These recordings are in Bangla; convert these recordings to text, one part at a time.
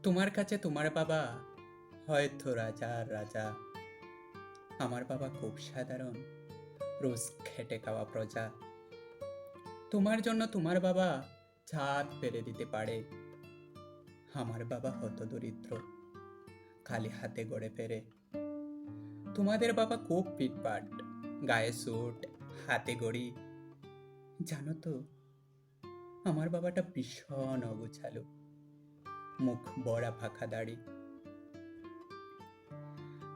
তোমার কাছে তোমার বাবা হয়তো রাজার রাজা। আমার বাবা খুব সাধারণ, রোজ খেটে খাওয়া প্রজা। তোমার জন্য তোমার বাবা ছাদ পেরে দিতে পারে। আমার বাবা হত দরিদ্র, খালি হাতে গড়ে ফেরে। তোমাদের বাবা খুব পিটপাট, গায়ে স্যুট, হাতে গড়ি। জানো তো, আমার বাবাটা ভীষণ অগোছালো, মুখ বড়া ফাঁকা দাড়ি।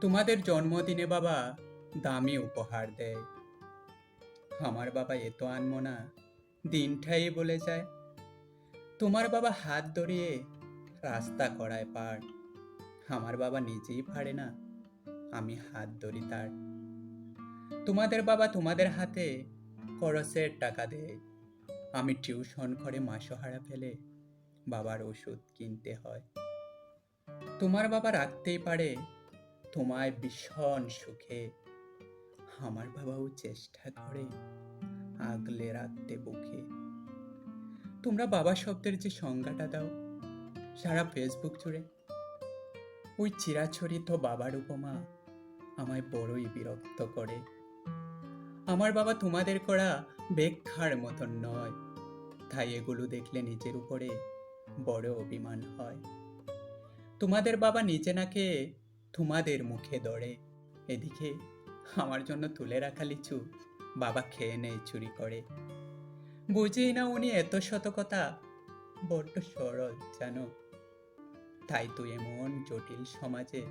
তোমাদের জন্মদিনে বাবা দামি উপহার দেয়। আমার বাবা এত আনমনা, দিনটাই বলে যায়। তোমার বাবা হাত ধরিয়ে রাস্তা করায় পার। আমার বাবা নিজেই পারে না, আমি হাত ধরি তার। তোমাদের বাবা তোমাদের হাতে খরচের টাকা দেয়। আমি টিউশন করে মাসোহারা ফেলে বাবার ওষুধ কিনতে হয়। তোমার বাবা রাখতেই পারে তোমায় ভীষণ সুখে। আমার বাবাও চেষ্টা করে আগলে রাখতে বুকে। তোমরা বাবা শব্দের যে সংজ্ঞাটা দাও সারা ফেসবুক জুড়ে, ওই চিরাচরিত বাবার উপমা আমায় বড়ই বিরক্ত করে। আমার বাবা তোমাদের করা ব্যাখ্যার মতন নয়, তাই এগুলো দেখলে নিজের উপরে বড় অভিমান হয়। তোমাদের বাবা নিচে না খেয়ে তোমাদের মুখে ধরে, এদিকে আমার জন্য তুলে রাখা লিচু বাবা খেয়ে নেয় চুরি করে। বুঝেই না উনি এত শত কথা, বড্ড সরল জানো। তাই তো এমন জটিল সমাজে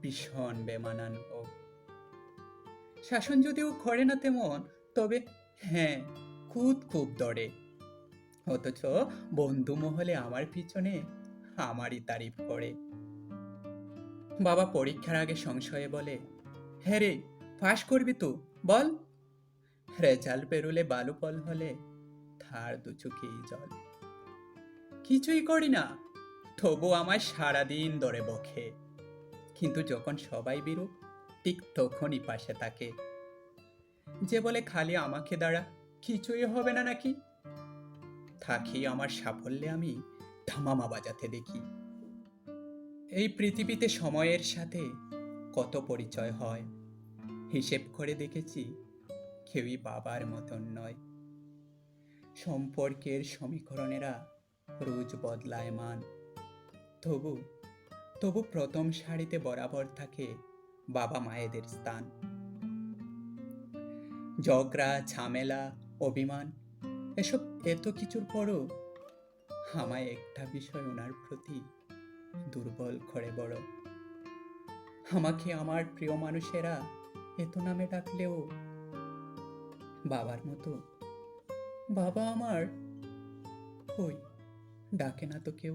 ভীষণ বেমানান ও। শাসন যদিও করে না তেমন, তবে হ্যাঁ, খুব খুব দরে। অথচ বন্ধু মহলে আমার পিছনে আমারই তারিফ করে। বাবা পরীক্ষার আগে সংশয়ে বলে, হ্যাঁ রে, পাশ করবি তো বল। রেজাল্ট পেরুলে বালু পল হলে তার দু চোখেই জল। কিছুই করি না, তবু আমার সারাদিন ধরে বকে। কিন্তু যখন সবাই বিরূপ, ঠিক তখনই পাশে থাকে। যে বলে খালি আমাকে দ্বারা কিছুই হবে না নাকি, থাকি আমার সাফল্যে আমি ধামামা বাজাতে দেখি। এই পৃথিবীতে সময়ের সাথে কত পরিচয় হয়, হিসেব করে দেখেছি কেউই বাবার মতন নয়। সম্পর্কের সমীকরণেরা রোজ বদলায় মান, তবু তবু প্রথম সারিতে বরাবর থাকে বাবা মায়েদের স্থান। ঝগড়া, ঝামেলা, অভিমান, এসব এত কিছুর পরও আমায় একটা বিষয় ওনার প্রতি দুর্বল করে বড়। আমাকে আমার প্রিয় মানুষেরা এত নামে ডাকলেও বাবার মতো বাবা আমার কই, ডাকে না তো কেউ।